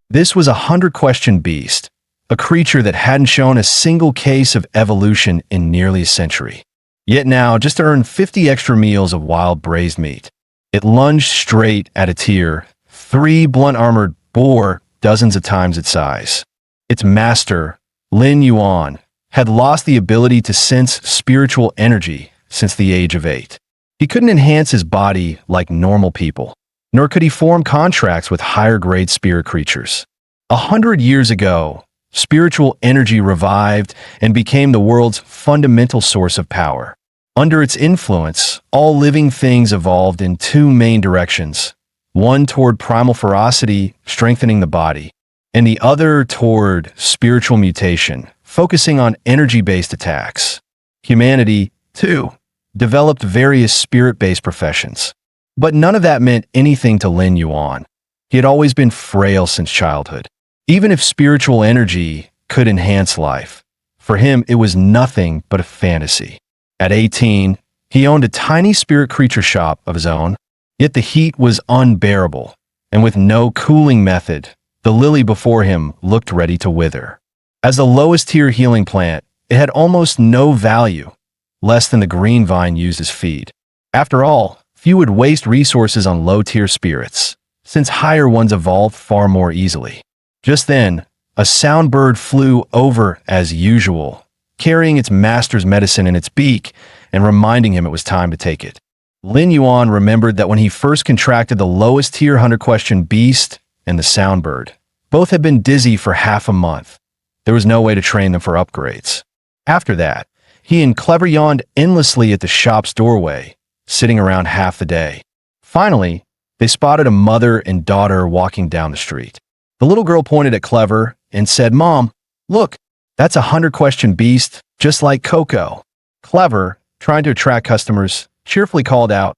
This was a 100-question beast, a creature that hadn't shown a single case of evolution in nearly a century. Yet now, just to earn 50 extra meals of wild braised meat, it lunged straight at a tier 3 blunt-armored boar dozens of times its size. Its master, Lin Yuan, had lost the ability to sense spiritual energy since the age of 8. He couldn't enhance his body like normal people, nor could he form contracts with higher-grade spirit creatures. 100 years ago, spiritual energy revived and became the world's fundamental source of power. Under its influence, all living things evolved in 2 main directions, one toward primal ferocity, strengthening the body, and the other toward spiritual mutation, focusing on energy-based attacks. Humanity, too, developed various spirit-based professions. But none of that meant anything to Lin Yuan. He had always been frail since childhood. Even if spiritual energy could enhance life, for him it was nothing but a fantasy. At 18, he owned a tiny spirit creature shop of his own, yet the heat was unbearable, and with no cooling method, the lily before him looked ready to wither. As the lowest-tier healing plant, it had almost no value, less than the green vine used as feed. After all, few would waste resources on low-tier spirits, since higher ones evolved far more easily. Just then, a sound bird flew over as usual, carrying its master's medicine in its beak and reminding him it was time to take it. Lin Yuan remembered that when he first contracted the lowest-tier 100-question beast and the sound bird, both had been dizzy for half a month. There was no way to train them for upgrades. After that, he and Clever yawned endlessly at the shop's doorway, sitting around half the day. Finally, they spotted a mother and daughter walking down the street. The little girl pointed at Clever and said, "Mom, look, that's a 100-question beast, just like Coco." Clever, trying to attract customers, cheerfully called out,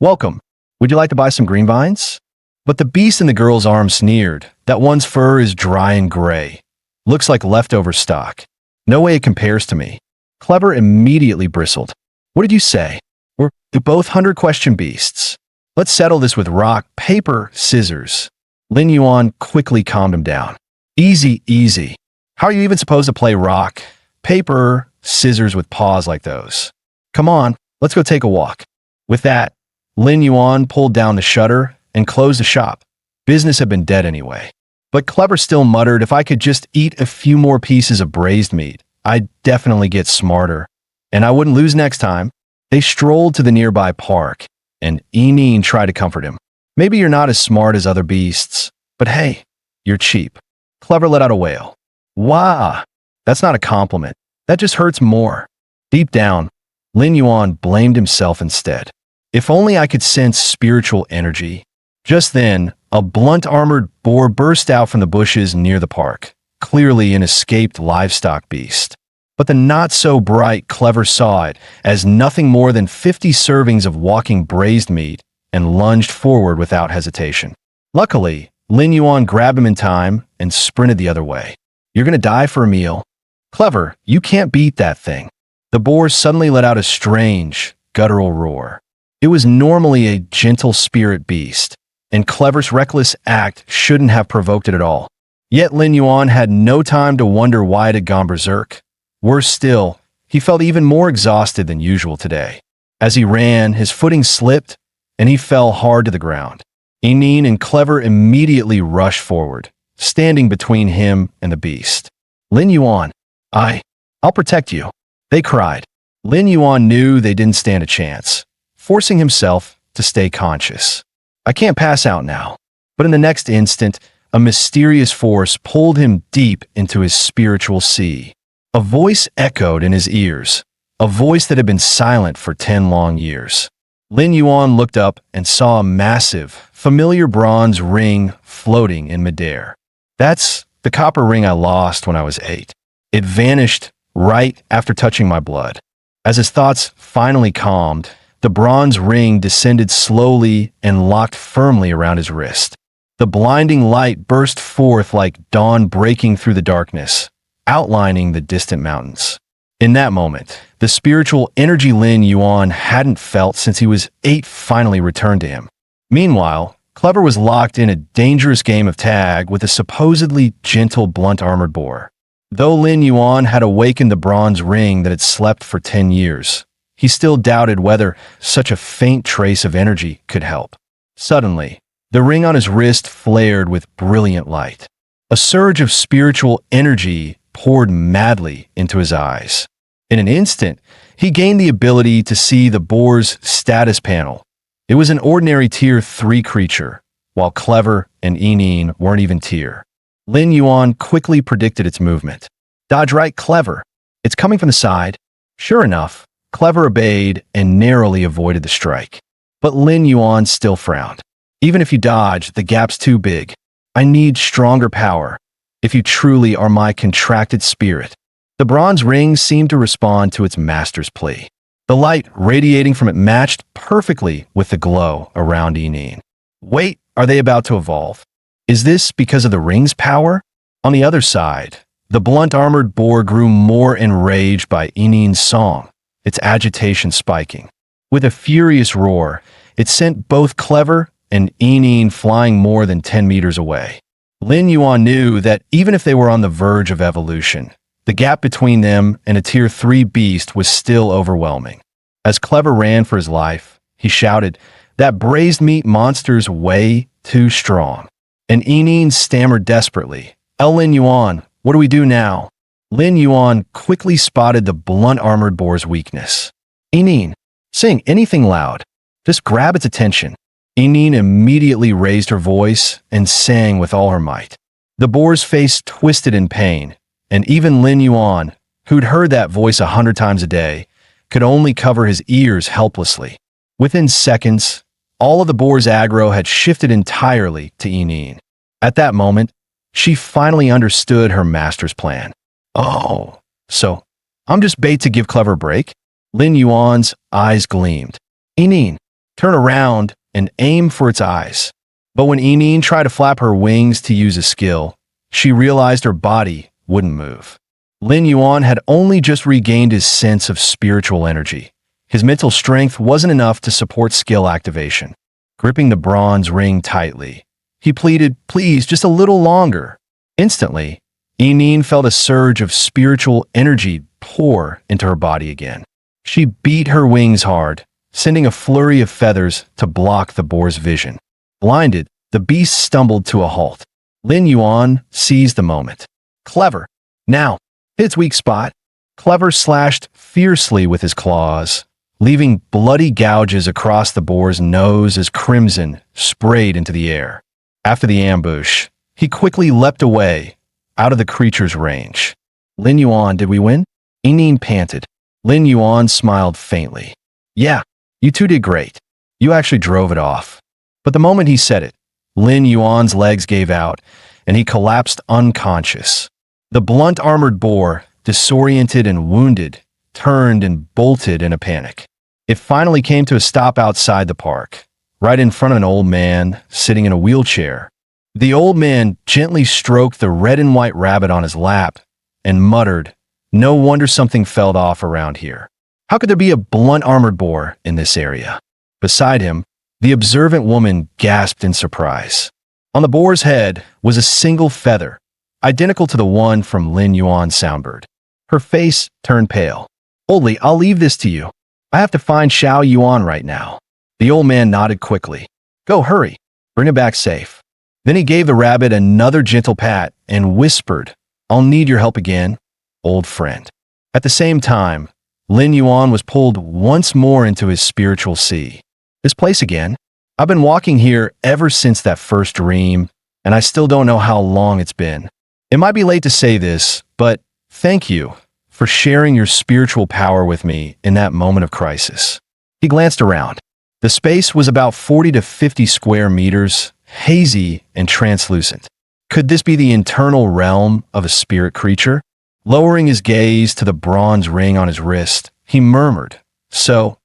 "Welcome. Would you like to buy some green vines?" But the beast in the girl's arm sneered, "That one's fur is dry and gray. Looks like leftover stock. No way it compares to me." Clever immediately bristled. "What did you say? We're both 100-question beasts. Let's settle this with rock, paper, scissors." Lin Yuan quickly calmed him down. "Easy, easy. How are you even supposed to play rock, paper, scissors with paws like those? Come on, let's go take a walk." With that, Lin Yuan pulled down the shutter and closed the shop. Business had been dead anyway. But Clever still muttered, "If I could just eat a few more pieces of braised meat, I'd definitely get smarter. And I wouldn't lose next time." They strolled to the nearby park, and Eneen tried to comfort him. "Maybe you're not as smart as other beasts, but hey, you're cheap." Clever let out a wail. "Wah! That's not a compliment. That just hurts more." Deep down, Lin Yuan blamed himself instead. "If only I could sense spiritual energy." Just then, a blunt-armored boar burst out from the bushes near the park, clearly an escaped livestock beast. But the not-so-bright Clever saw it as nothing more than 50 servings of walking braised meat and lunged forward without hesitation. Luckily, Lin Yuan grabbed him in time and sprinted the other way. "You're gonna die for a meal." "Clever, you can't beat that thing." The boar suddenly let out a strange, guttural roar. It was normally a gentle spirit beast, and Clever's reckless act shouldn't have provoked it at all. Yet Lin Yuan had no time to wonder why it had gone berserk. Worse still, he felt even more exhausted than usual today. As he ran, his footing slipped, and he fell hard to the ground. Eneen and Clever immediately rushed forward, standing between him and the beast. "Lin Yuan, I'll protect you," they cried. Lin Yuan knew they didn't stand a chance, forcing himself to stay conscious. "I can't pass out now." But in the next instant, a mysterious force pulled him deep into his spiritual sea. A voice echoed in his ears, a voice that had been silent for 10 long years. Lin Yuan looked up and saw a massive, familiar bronze ring floating in midair. "That's the copper ring I lost when I was 8. It vanished right after touching my blood." As his thoughts finally calmed, the bronze ring descended slowly and locked firmly around his wrist. The blinding light burst forth like dawn breaking through the darkness, outlining the distant mountains. In that moment, the spiritual energy Lin Yuan hadn't felt since he was 8 finally returned to him. Meanwhile, Clever was locked in a dangerous game of tag with a supposedly gentle blunt-armored boar. Though Lin Yuan had awakened the bronze ring that had slept for 10 years, he still doubted whether such a faint trace of energy could help. Suddenly, the ring on his wrist flared with brilliant light. A surge of spiritual energy poured madly into his eyes. In an instant, he gained the ability to see the boar's status panel. It was an ordinary Tier 3 creature, while Clever and Enin weren't even Tier. Lin Yuan quickly predicted its movement. Dodge right, Clever. It's coming from the side. Sure enough, Clever obeyed and narrowly avoided the strike. But Lin Yuan still frowned. Even if you dodge, the gap's too big. I need stronger power, if you truly are my contracted spirit. The bronze ring seemed to respond to its master's plea. The light radiating from it matched perfectly with the glow around Enin. Wait, are they about to evolve? Is this because of the ring's power? On the other side, the blunt-armored boar grew more enraged by Enin's song, its agitation spiking. With a furious roar, it sent both Clever and Enin flying more than 10 meters away. Lin Yuan knew that even if they were on the verge of evolution, the gap between them and a Tier 3 beast was still overwhelming. As Clever ran for his life, he shouted, "That braised meat monster's way too strong." And Enin stammered desperately, Lin Yuan, what do we do now?" Lin Yuan quickly spotted the blunt-armored boar's weakness. "Enin, sing anything loud. Just grab its attention." Enin immediately raised her voice and sang with all her might. The boar's face twisted in pain, and even Lin Yuan, who'd heard that voice 100 times a day, could only cover his ears helplessly. Within seconds, all of the boar's aggro had shifted entirely to Enin. At that moment, she finally understood her master's plan. "Oh, so I'm just bait to give Clever a break?" Lin Yuan's eyes gleamed. "Enin, turn around and aim for its eyes." But when Enin tried to flap her wings to use a skill, she realized her body wouldn't move. Lin Yuan had only just regained his sense of spiritual energy. His mental strength wasn't enough to support skill activation. Gripping the bronze ring tightly, he pleaded, "Please, just a little longer." Instantly, Enin felt a surge of spiritual energy pour into her body again. She beat her wings hard, sending a flurry of feathers to block the boar's vision. Blinded, the beast stumbled to a halt. Lin Yuan seized the moment. "Clever, now, hit its weak spot." Clever slashed fiercely with his claws, leaving bloody gouges across the boar's nose as crimson sprayed into the air. After the ambush, he quickly leapt away, out of the creature's range. "Lin Yuan, did we win?" Enin panted. Lin Yuan smiled faintly. "Yeah, you two did great. You actually drove it off." But the moment he said it, Lin Yuan's legs gave out, and he collapsed unconscious. The blunt-armored boar, disoriented and wounded, turned and bolted in a panic. It finally came to a stop outside the park, right in front of an old man sitting in a wheelchair. The old man gently stroked the red and white rabbit on his lap and muttered, "No wonder something fell off around here. How could there be a blunt-armored boar in this area?" Beside him, the observant woman gasped in surprise. On the boar's head was a single feather, identical to the one from Lin Yuan's soundbird. Her face turned pale. "Oldie, I'll leave this to you. I have to find Xiao Yuan right now." The old man nodded quickly. "Go, hurry. Bring it back safe." Then he gave the rabbit another gentle pat and whispered, "I'll need your help again, old friend." At the same time, Lin Yuan was pulled once more into his spiritual sea. "This place again? I've been walking here ever since that first dream, and I still don't know how long it's been. It might be late to say this, but thank you for sharing your spiritual power with me in that moment of crisis." He glanced around. The space was about 40 to 50 square meters, hazy and translucent. Could this be the internal realm of a spirit creature? Lowering his gaze to the bronze ring on his wrist, he murmured, "So,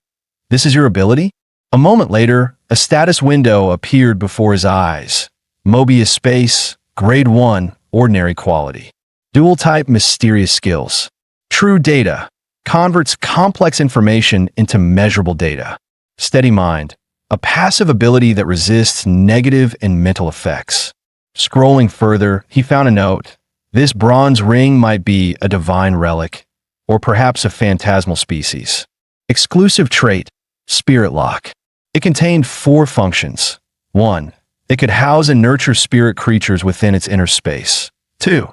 this is your ability?" A moment later, a status window appeared before his eyes. Mobius space, grade 1, ordinary quality. Dual type mysterious skills. True data. Converts complex information into measurable data. Steady mind. a passive ability that resists negative and mental effects. Scrolling further, he found a note. This bronze ring might be a divine relic, or perhaps a phantasmal species. Exclusive trait, Spirit Lock. It contained 4 functions. 1. It could house and nurture spirit creatures within its inner space. 2.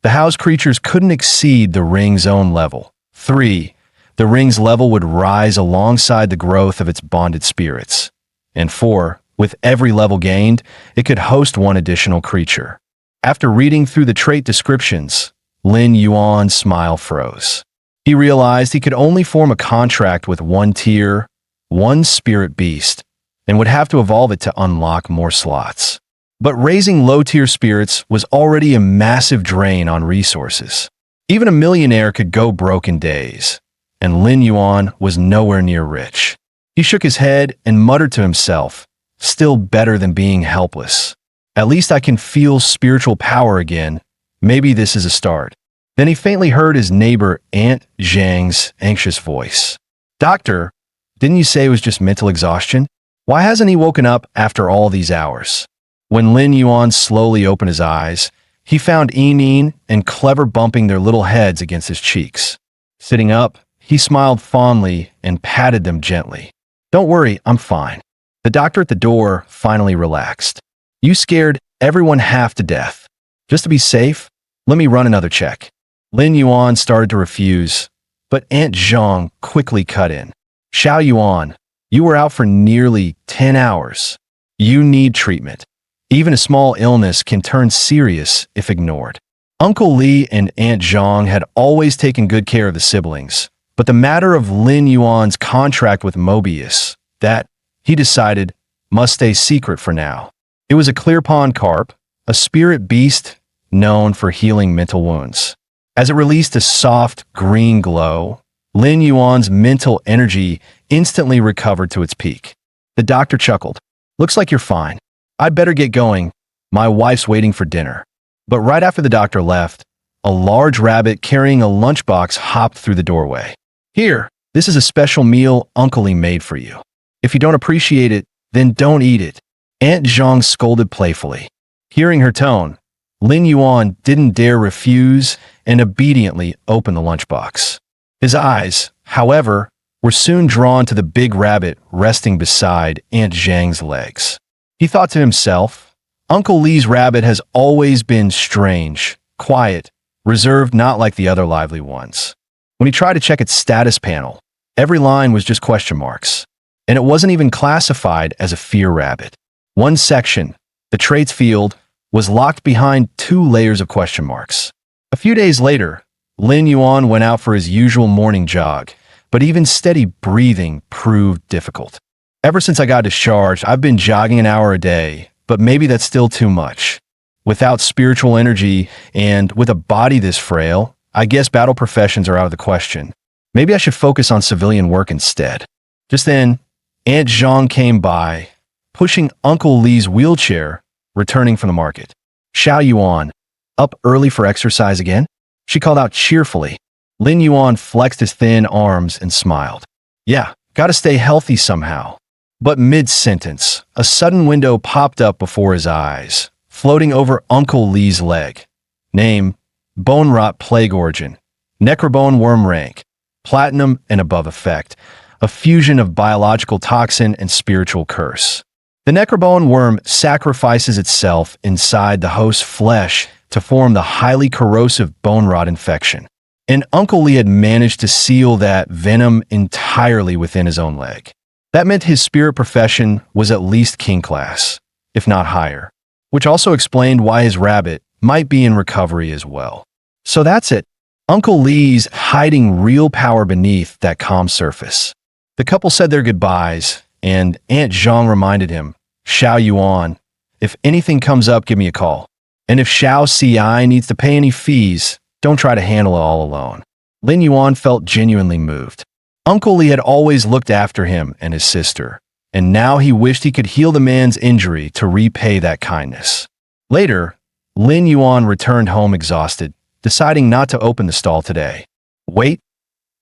The housed creatures couldn't exceed the ring's own level. 3. The ring's level would rise alongside the growth of its bonded spirits. And 4. With every level gained, it could host 1 additional creature. After reading through the trait descriptions, Lin Yuan's smile froze. He realized he could only form a contract with 1 tier, 1 spirit beast, and would have to evolve it to unlock more slots. But raising low-tier spirits was already a massive drain on resources. Even a millionaire could go broke in days, and Lin Yuan was nowhere near rich. He shook his head and muttered to himself, still better than being helpless. At least I can feel spiritual power again. Maybe this is a start. Then he faintly heard his neighbor Aunt Zhang's anxious voice. Doctor, didn't you say it was just mental exhaustion? Why hasn't he woken up after all these hours? When Lin Yuan slowly opened his eyes, he found Yining and Clever bumping their little heads against his cheeks. Sitting up, he smiled fondly and patted them gently. Don't worry, I'm fine. The doctor at the door finally relaxed. You scared everyone half to death. Just to be safe, let me run another check. Lin Yuan started to refuse, but Aunt Zhang quickly cut in. Xiao Yuan, you were out for nearly 10 hours. You need treatment. Even a small illness can turn serious if ignored. Uncle Li and Aunt Zhang had always taken good care of the siblings, but the matter of Lin Yuan's contract with Mobius, that, he decided, must stay secret for now. It was a clear pond carp, a spirit beast known for healing mental wounds. As it released a soft green glow, Lin Yuan's mental energy instantly recovered to its peak. The doctor chuckled. Looks like you're fine. I'd better get going. My wife's waiting for dinner. But right after the doctor left, a large rabbit carrying a lunchbox hopped through the doorway. Here, this is a special meal Uncle Lee made for you. If you don't appreciate it, then don't eat it. Aunt Zhang scolded playfully. Hearing her tone, Lin Yuan didn't dare refuse and obediently opened the lunchbox. His eyes, however, were soon drawn to the big rabbit resting beside Aunt Zhang's legs. He thought to himself, Uncle Lee's rabbit has always been strange, quiet, reserved, not like the other lively ones. When he tried to check its status panel, every line was just question marks, and it wasn't even classified as a fear rabbit. One section, the traits field, was locked behind 2 layers of question marks. A few days later, Lin Yuan went out for his usual morning jog, but even steady breathing proved difficult. Ever since I got discharged, I've been jogging an hour a day, but maybe that's still too much. Without spiritual energy and with a body this frail, I guess battle professions are out of the question. Maybe I should focus on civilian work instead. Just then, Aunt Zhang came by, pushing Uncle Lee's wheelchair, returning from the market. Xiao Yuan, up early for exercise again? She called out cheerfully. Lin Yuan flexed his thin arms and smiled. Yeah, gotta stay healthy somehow. But mid-sentence, a sudden window popped up before his eyes, floating over Uncle Lee's leg. Name, Bone Rot Plague Origin, Necrobone Worm Rank, Platinum and above effect, a fusion of biological toxin and spiritual curse. The Necrobone worm sacrifices itself inside the host's flesh to form the highly corrosive bone rot infection. And Uncle Lee had managed to seal that venom entirely within his own leg. That meant his spirit profession was at least king class, if not higher, which also explained why his rabbit might be in recovery as well. So that's it. Uncle Lee's hiding real power beneath that calm surface. The couple said their goodbyes, and Aunt Zhang reminded him, Xiao Yuan, if anything comes up, give me a call. And if Xiao CI needs to pay any fees, don't try to handle it all alone. Lin Yuan felt genuinely moved. Uncle Lee had always looked after him and his sister, and now he wished he could heal the man's injury to repay that kindness. Later, Lin Yuan returned home exhausted, deciding not to open the stall today. Wait,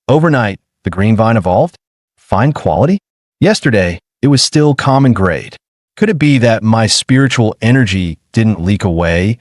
overnight, the green vine evolved? Fine quality? Yesterday, it was still common grade. Could it be that my spiritual energy didn't leak away,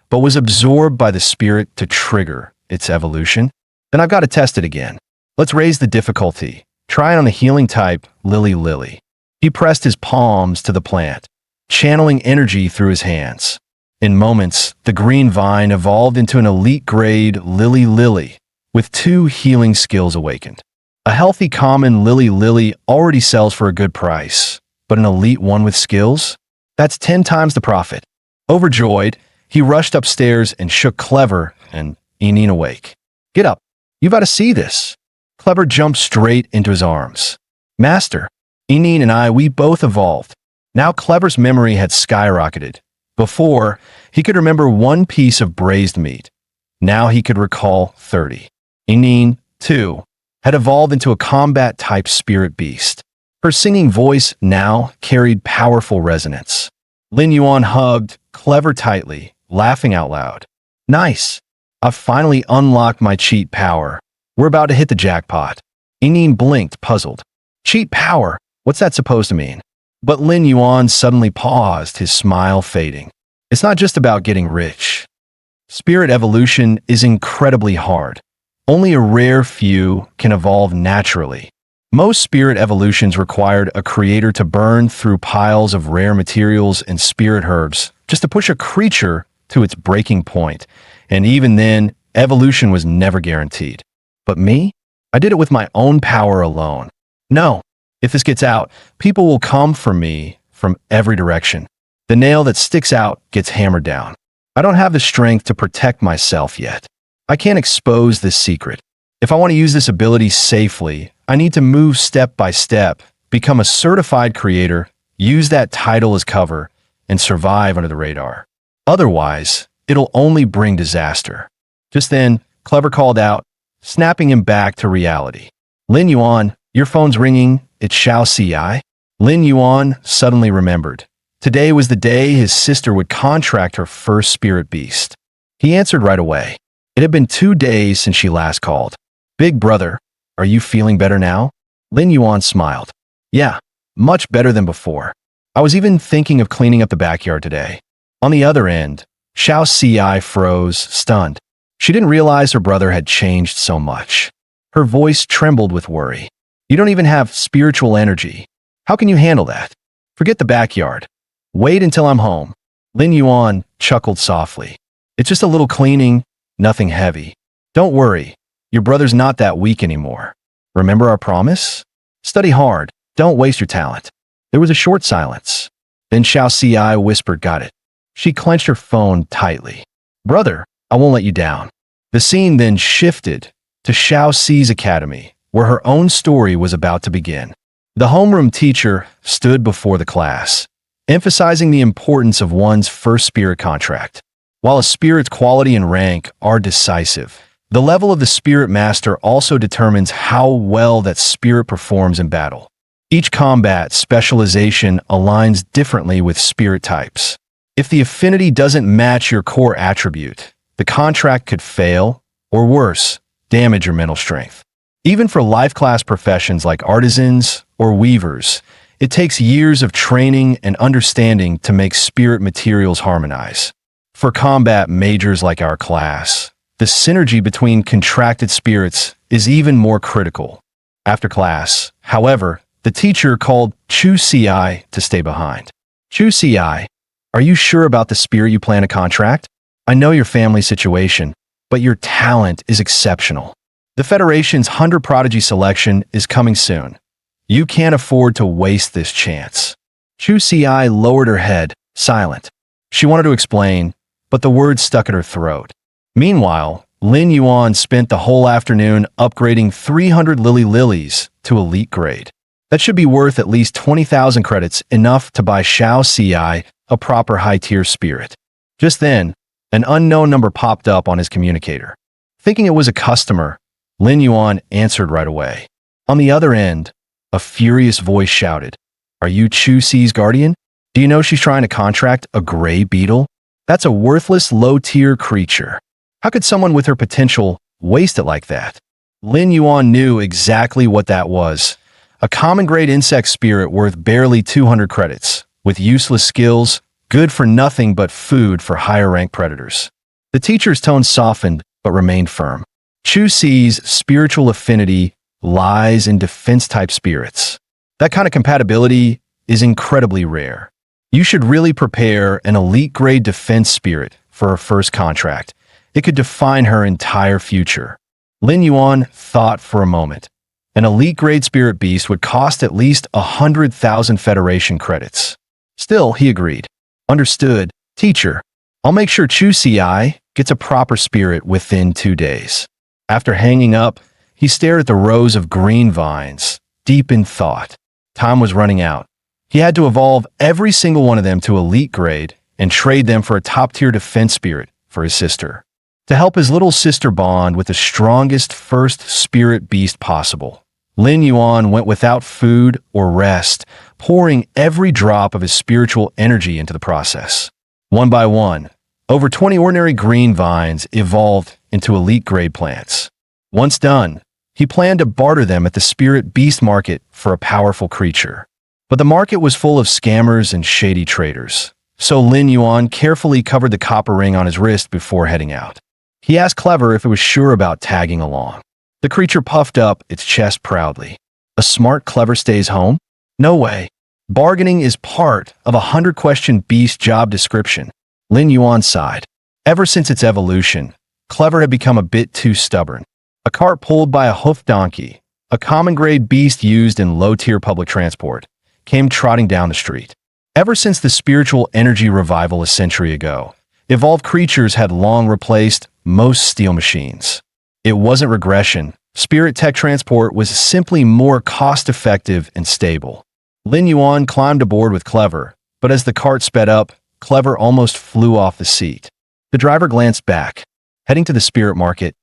but was absorbed by the spirit to trigger its evolution? Then I've got to test it again. Let's raise the difficulty. Try it on the healing type, Lily. He pressed his palms to the plant, channeling energy through his hands. In moments, the green vine evolved into an elite grade Lily, with 2 healing skills awakened. A healthy common Lily already sells for a good price, but an elite one with skills? That's 10 times the profit. Overjoyed, he rushed upstairs and shook Clever and Enin awake. Get up. You've got to see this. Clever jumped straight into his arms. Master, Enin and we both evolved. Now Clever's memory had skyrocketed. Before, he could remember 1 piece of braised meat. Now he could recall 30. Enin, too, had evolved into a combat-type spirit beast. Her singing voice now carried powerful resonance. Lin Yuan hugged Clever tightly, laughing out loud. Nice. I've finally unlocked my cheat power. We're about to hit the jackpot. Enin blinked, puzzled. Cheat power? What's that supposed to mean? But Lin Yuan suddenly paused, his smile fading. It's not just about getting rich. Spirit evolution is incredibly hard. Only a rare few can evolve naturally. Most spirit evolutions required a creator to burn through piles of rare materials and spirit herbs just to push a creature to its breaking point, and even then, evolution was never guaranteed. But me? I did it with my own power alone. No, if this gets out, people will come for me from every direction. The nail that sticks out gets hammered down. I don't have the strength to protect myself yet. I can't expose this secret. If I want to use this ability safely, I need to move step by step, become a certified creator, use that title as cover, and survive under the radar. Otherwise, it'll only bring disaster. Just then, Clever called out, snapping him back to reality. Lin Yuan, your phone's ringing. It's Xiao Ci. Lin Yuan suddenly remembered. Today was the day his sister would contract her first spirit beast. He answered right away. It had been 2 days since she last called. Big brother, are you feeling better now? Lin Yuan smiled. Yeah, much better than before. I was even thinking of cleaning up the backyard today. On the other end, Xiao Ci froze, stunned. She didn't realize her brother had changed so much. Her voice trembled with worry. You don't even have spiritual energy. How can you handle that? Forget the backyard. Wait until I'm home. Lin Yuan chuckled softly. It's just a little cleaning, nothing heavy. Don't worry. Your brother's not that weak anymore. Remember our promise? Study hard. Don't waste your talent. There was a short silence. Then Xiao Ci whispered, got it. She clenched her phone tightly. Brother, I won't let you down. The scene then shifted to Xiao Ci's academy, where her own story was about to begin. The homeroom teacher stood before the class, emphasizing the importance of one's first spirit contract. While a spirit's quality and rank are decisive, the level of the spirit master also determines how well that spirit performs in battle. Each combat specialization aligns differently with spirit types. If the affinity doesn't match your core attribute, the contract could fail, or worse, damage your mental strength. Even for life-class professions like artisans or weavers, it takes years of training and understanding to make spirit materials harmonize. For combat majors like our class, the synergy between contracted spirits is even more critical. After class, however, the teacher called Chu Ci to stay behind. Chu Ci, are you sure about the spirit you plan to contract? I know your family situation, but your talent is exceptional. The Federation's 100 Prodigy selection is coming soon. You can't afford to waste this chance. Chu Ci lowered her head, silent. She wanted to explain, but the words stuck in her throat. Meanwhile, Lin Yuan spent the whole afternoon upgrading 300 lilies to elite grade. That should be worth at least 20,000 credits, enough to buy Xiao Ci a proper high-tier spirit. Just then, an unknown number popped up on his communicator. Thinking it was a customer, Lin Yuan answered right away. On the other end, a furious voice shouted, Are you Chu Ci's guardian? Do you know she's trying to contract a gray beetle? That's a worthless, low-tier creature. How could someone with her potential waste it like that? Lin Yuan knew exactly what that was. A common grade insect spirit worth barely 200 credits, with useless skills, good for nothing but food for higher rank predators. The teacher's tone softened but remained firm. Chu sees spiritual affinity lies in defense-type spirits. That kind of compatibility is incredibly rare. You should really prepare an elite-grade defense spirit for her first contract. It could define her entire future. Lin Yuan thought for a moment. An elite-grade spirit beast would cost at least 100,000 Federation credits. Still, he agreed. Understood, teacher. I'll make sure Chu Ci gets a proper spirit within 2 days. After hanging up, he stared at the rows of green vines, deep in thought. Time was running out. He had to evolve every single one of them to elite grade and trade them for a top-tier defense spirit for his sister. To help his little sister bond with the strongest first spirit beast possible, Lin Yuan went without food or rest, pouring every drop of his spiritual energy into the process. One by one, over 20 ordinary green vines evolved into elite-grade plants. Once done, he planned to barter them at the spirit beast market for a powerful creature. But the market was full of scammers and shady traders, so Lin Yuan carefully covered the copper ring on his wrist before heading out. He asked Clever if it was sure about tagging along. The creature puffed up its chest proudly. A smart Clever stays home? No way. Bargaining is part of a 100-question beast job description. Lin Yuan sighed. Ever since its evolution, Clever had become a bit too stubborn. A cart pulled by a hoofed donkey, a common-grade beast used in low-tier public transport, came trotting down the street. Ever since the spiritual energy revival a century ago, evolved creatures had long replaced most steel machines. It wasn't regression. Spirit tech transport was simply more cost-effective and stable. Lin Yuan climbed aboard with Clever, but as the cart sped up, Clever almost flew off the seat. The driver glanced back. Heading to the spirit market.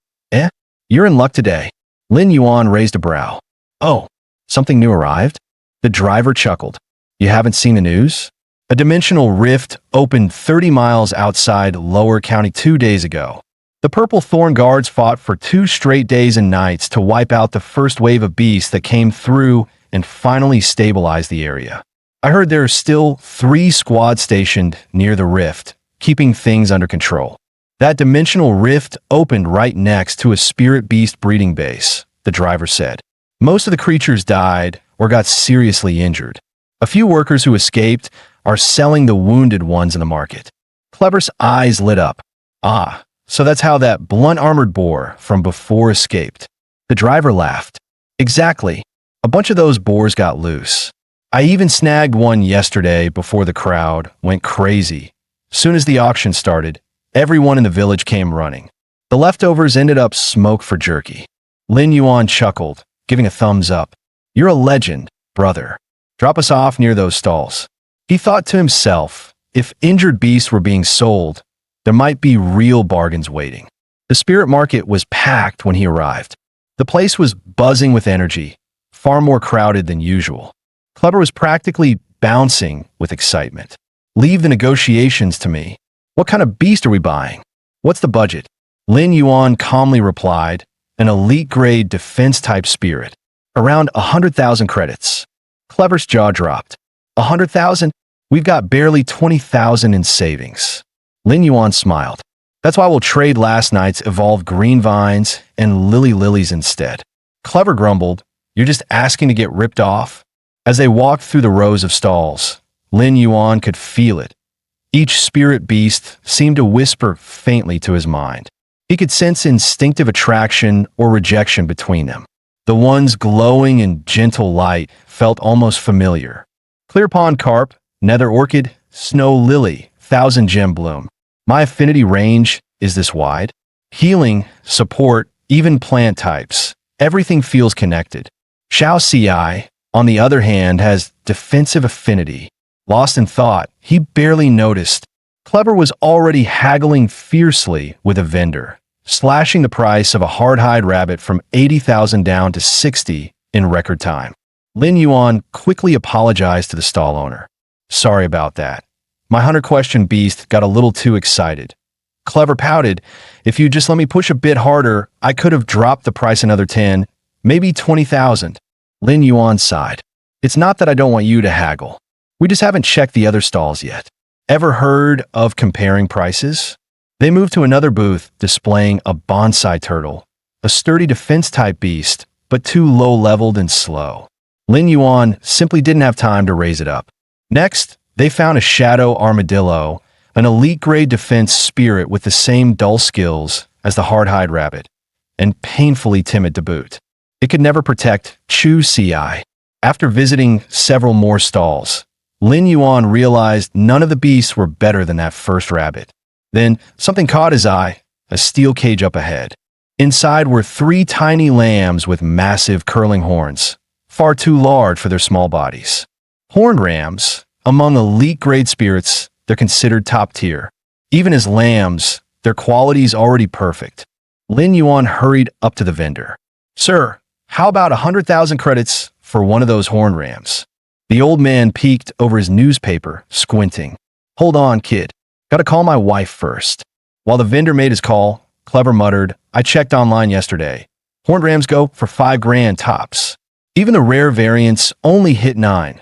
You're in luck today. Lin Yuan raised a brow. Oh, something new arrived? The driver chuckled. You haven't seen the news? A dimensional rift opened 30 miles outside Lower County 2 days ago. The Purple Thorn Guards fought for 2 straight days and nights to wipe out the first wave of beasts that came through and finally stabilize the area. I heard there are still 3 squads stationed near the rift, keeping things under control. That dimensional rift opened right next to a spirit beast breeding base, the driver said. Most of the creatures died or got seriously injured. A few workers who escaped are selling the wounded ones in the market. Clever's eyes lit up. Ah, so that's how that blunt-armored boar from before escaped. The driver laughed. Exactly. A bunch of those boars got loose. I even snagged one yesterday before the crowd went crazy. Soon as the auction started, everyone in the village came running. The leftovers ended up smoke for jerky. Lin Yuan chuckled, giving a thumbs up. You're a legend, brother. Drop us off near those stalls. He thought to himself, if injured beasts were being sold, there might be real bargains waiting. The spirit market was packed when he arrived. The place was buzzing with energy, far more crowded than usual. Clever was practically bouncing with excitement. Leave the negotiations to me. What kind of beast are we buying? What's the budget? Lin Yuan calmly replied, an elite-grade defense-type spirit. Around 100,000 credits. Clever's jaw dropped. 100,000? We've got barely 20,000 in savings. Lin Yuan smiled. That's why we'll trade last night's evolved green vines and lilies instead. Clever grumbled, you're just asking to get ripped off? As they walked through the rows of stalls, Lin Yuan could feel it. Each spirit beast seemed to whisper faintly to his mind. He could sense instinctive attraction or rejection between them. The ones glowing in gentle light felt almost familiar. Clear pond carp, nether orchid, snow lily, thousand gem bloom. My affinity range is this wide. Healing, support, even plant types. Everything feels connected. Xiao Ci, on the other hand, has defensive affinity. Lost in thought, he barely noticed. Clever was already haggling fiercely with a vendor, slashing the price of a hard-hide rabbit from 80,000 down to 60 in record time. Lin Yuan quickly apologized to the stall owner. Sorry about that. My 100-question beast got a little too excited. Clever pouted. If you just let me push a bit harder, I could have dropped the price another 10, maybe 20,000. Lin Yuan sighed. It's not that I don't want you to haggle. We just haven't checked the other stalls yet. Ever heard of comparing prices? They moved to another booth displaying a bonsai turtle, a sturdy defense-type beast, but too low-leveled and slow. Lin Yuan simply didn't have time to raise it up. Next, they found a shadow armadillo, an elite-grade defense spirit with the same dull skills as the hard-hide rabbit, and painfully timid to boot. It could never protect Chu Ci. After visiting several more stalls, Lin Yuan realized none of the beasts were better than that first rabbit. Then something caught his eye, a steel cage up ahead. Inside were 3 tiny lambs with massive curling horns, far too large for their small bodies. Horned rams, among elite-grade spirits, they're considered top tier. Even as lambs, their quality is already perfect. Lin Yuan hurried up to the vendor. Sir, how about 100,000 credits for one of those horned rams? The old man peeked over his newspaper, squinting. Hold on, kid. Gotta call my wife first. While the vendor made his call, Clever muttered, I checked online yesterday. Horned rams go for 5 grand tops. Even the rare variants only hit 9.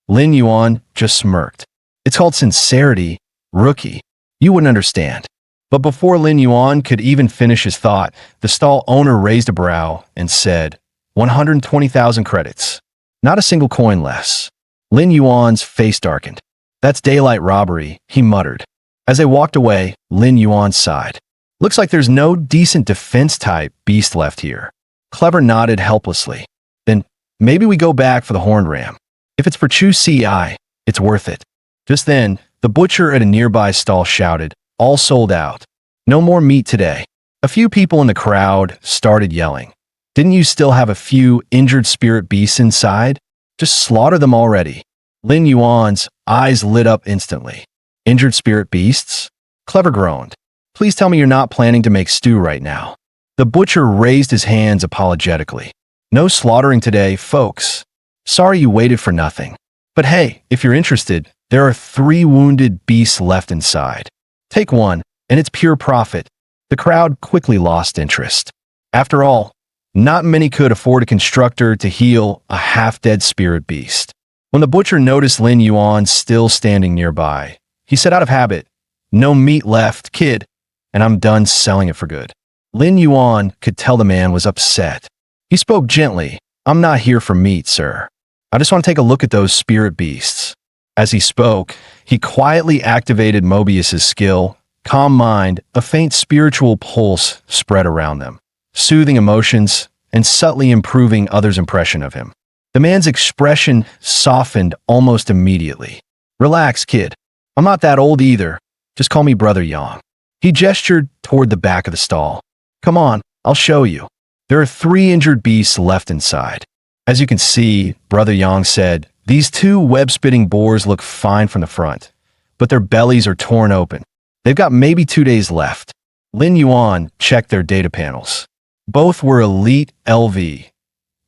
Lin Yuan just smirked. It's called sincerity, rookie. You wouldn't understand. But before Lin Yuan could even finish his thought, the stall owner raised a brow and said, 120,000 credits. Not a single coin less. Lin Yuan's face darkened. That's daylight robbery, he muttered. As they walked away, Lin Yuan sighed. Looks like there's no decent defense-type beast left here. Clever nodded helplessly. Then maybe we go back for the horned ram. If it's for Chu Ci, it's worth it. Just then, the butcher at a nearby stall shouted, all sold out. No more meat today. A few people in the crowd started yelling. Didn't you still have a few injured spirit beasts inside? Just slaughter them already. Lin Yuan's eyes lit up instantly. Injured spirit beasts? Clever groaned. Please tell me you're not planning to make stew right now. The butcher raised his hands apologetically. No slaughtering today, folks. Sorry you waited for nothing. But hey, if you're interested, there are 3 wounded beasts left inside. Take one, and it's pure profit. The crowd quickly lost interest. After all, not many could afford a constructor to heal a half-dead spirit beast. When the butcher noticed Lin Yuan still standing nearby, he said out of habit, No meat left, kid, and I'm done selling it for good. Lin Yuan could tell the man was upset. He spoke gently, I'm not here for meat, sir. I just want to take a look at those spirit beasts. As he spoke, he quietly activated Mobius's skill, Calm Mind, a faint spiritual pulse spread around them, soothing emotions and subtly improving others' impression of him. The man's expression softened almost immediately. Relax, kid. I'm not that old either. Just call me Brother Yang. He gestured toward the back of the stall. Come on, I'll show you. There are 3 injured beasts left inside. As you can see, Brother Yang said, these 2 web-spitting boars look fine from the front, but their bellies are torn open. They've got maybe 2 days left. Lin Yuan checked their data panels. Both were elite LV.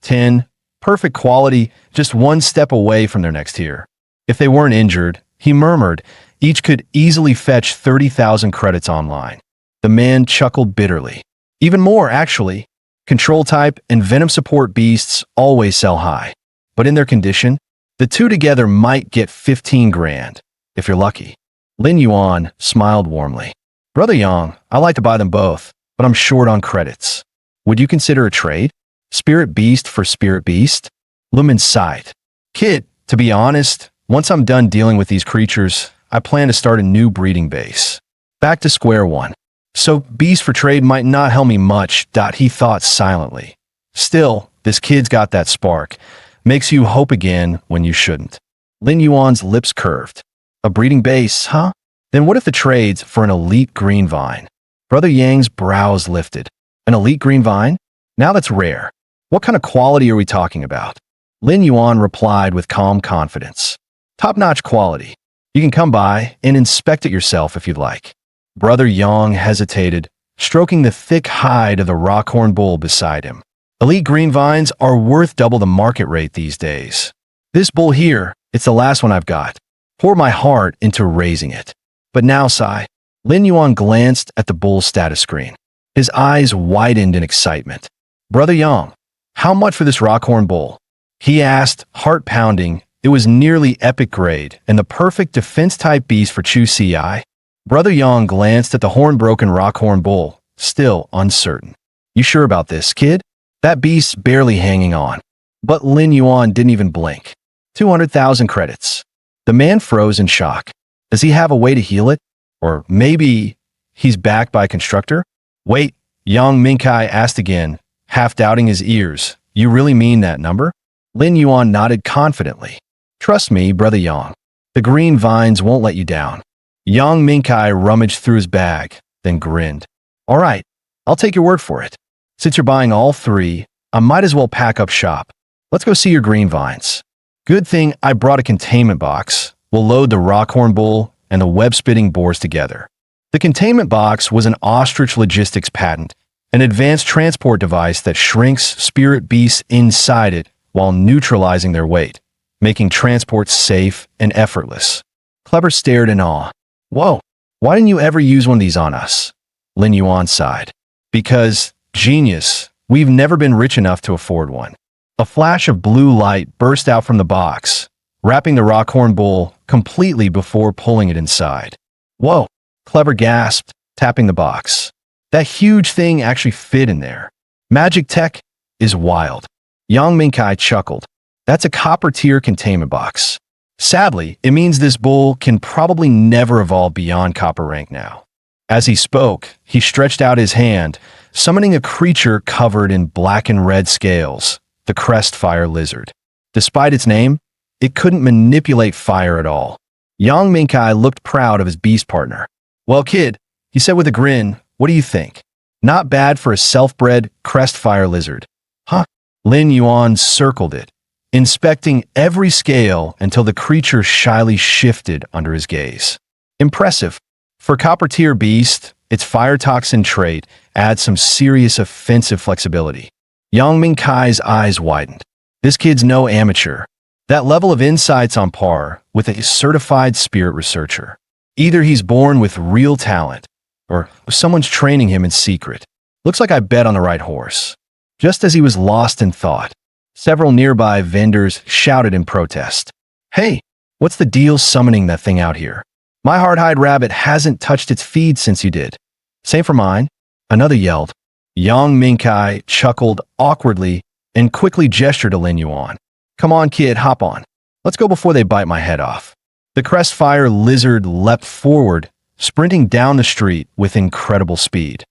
10, perfect quality, just 1 step away from their next tier. If they weren't injured, he murmured, each could easily fetch 30,000 credits online. The man chuckled bitterly. Even more, actually. Control type and venom support beasts always sell high. But in their condition, the 2 together might get 15 grand, if you're lucky. Lin Yuan smiled warmly. Brother Yang, I like to buy them both, but I'm short on credits. Would you consider a trade? Spirit beast for spirit beast? Lumen sighed. Kid, to be honest, once I'm done dealing with these creatures, I plan to start a new breeding base. Back to square one. So beast for trade might not help me much, he thought silently. Still, this kid's got that spark. Makes you hope again when you shouldn't. Lin Yuan's lips curved. A breeding base, huh? Then what if the trade's for an elite green vine? Brother Yang's brows lifted. An elite green vine? Now that's rare. What kind of quality are we talking about? Lin Yuan replied with calm confidence. Top-notch quality. You can come by and inspect it yourself if you'd like. Brother Yang hesitated, stroking the thick hide of the rockhorn bull beside him. Elite green vines are worth double the market rate these days. This bull here, it's the last one I've got. Pour my heart into raising it. But now, Sai. Lin Yuan glanced at the bull's status screen. His eyes widened in excitement. Brother Yang, how much for this rockhorn bull? He asked, heart pounding. It was nearly epic grade and the perfect defense-type beast for Chu Ci. Brother Yang glanced at the horn-broken rockhorn bull, still uncertain. You sure about this, kid? That beast's barely hanging on. But Lin Yuan didn't even blink. 200,000 credits. The man froze in shock. Does he have a way to heal it? Or maybe he's backed by a constructor? Wait, Yang Mingkai asked again, half doubting his ears. You really mean that number? Lin Yuan nodded confidently. Trust me, Brother Yang. The green vines won't let you down. Yang Mingkai rummaged through his bag, then grinned. All right, I'll take your word for it. Since you're buying all three, I might as well pack up shop. Let's go see your green vines. Good thing I brought a containment box. We'll load the rockhorn bull and the web-spitting boars together. The containment box was an ostrich logistics patent, an advanced transport device that shrinks spirit beasts inside it while neutralizing their weight, making transport safe and effortless. Clever stared in awe. Whoa, why didn't you ever use one of these on us? Lin Yuan sighed. Because, genius, we've never been rich enough to afford one. A flash of blue light burst out from the box, wrapping the rockhorn bull completely before pulling it inside. Whoa, Clever gasped, tapping the box. That huge thing actually fit in there. Magic tech is wild. Yang Mingkai chuckled. That's a copper-tier containment box. Sadly, it means this bull can probably never evolve beyond copper rank now. As he spoke, he stretched out his hand, summoning a creature covered in black and red scales, the crest fire lizard. Despite its name, it couldn't manipulate fire at all. Yang Mingkai looked proud of his beast partner. Well, kid, he said with a grin, what do you think? Not bad for a self-bred crest fire lizard. Huh? Lin Yuan circled it, inspecting every scale until the creature shyly shifted under his gaze. Impressive. For copper-tier beast, its fire toxin trait adds some serious offensive flexibility. Yang Mingkai's eyes widened. This kid's no amateur. That level of insight's on par with a certified spirit researcher. Either he's born with real talent, or someone's training him in secret. Looks like I bet on the right horse. Just as he was lost in thought, several nearby vendors shouted in protest. Hey, what's the deal summoning that thing out here? My hard-hide rabbit hasn't touched its feed since you did. Same for mine. Another yelled. Yang Mingkai chuckled awkwardly and quickly gestured to Lin Yuan. Come on, kid, hop on. Let's go before they bite my head off. The crestfire lizard leapt forward, sprinting down the street with incredible speed.